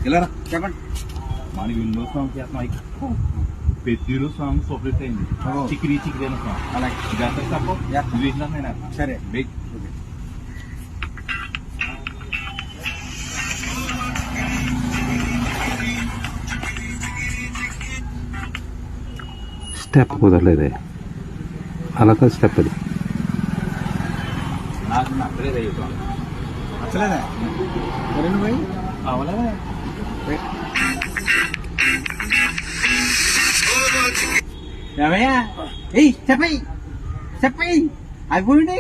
ఇలా చెప్పండి. మనకి విండో సాంగ్ చేస్తున్నాయి. పెద్దలు సాంగ్ సపరేట్ అయింది. చిక్కిరి చిక్కిరి అనే సాంగ్ అలాగే తప్ప సరే. స్టెప్ కుదరలేదే, అలా కాదు స్టెప్ అది నాకు నచ్చలేదు. నచ్చలేదా? రెండు పోయి అవలే ఏమయ్యా? చెప్పయి చెప్పయి అయిపోయింది.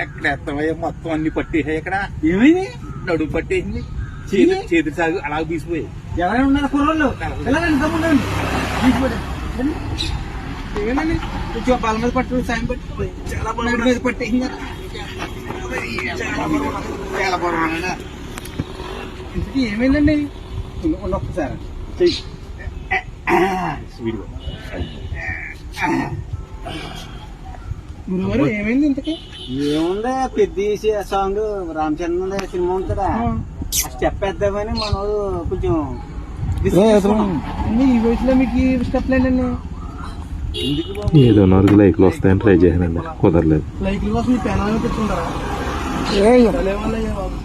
ఎక్కడ ఎత్తమయ్యా, మొత్తం అన్ని పట్టేసాయి. ఇక్కడ ఏమైంది? నడుము పట్టేసింది. చేతి సాగు అలా తీసిపోయి. ఎవరైనా ఉన్నారు కుర్రోళ్ళు? వెళ్ళండి తమ్ముండండి. ఏమని కొంచెం బల మీద పట్టు, సాయం పట్టి చాలా బాగా మీద పట్టేసింది. చాలా బాగా ఇంతకీ ఏమైందండి? ఒక్కసారి చెయ్యి. గురువారు ఏమైంది ఇంతకీ? ఏముంది, పెద్ద సాంగ్ రామచంద్ర సినిమా ఉంటుందా, ఆ స్టెప్ వేద్దామని మనోడు కొంచెం ఈ వయసులో మీకు స్టెప్ లేదండి. ఏదో 4 లైక్లు వస్తాయని ట్రై చేశానండి, కుదరలేదు. లైక్ల కోసం మీ పెనాలను పెట్టుకుంటారా? బాబు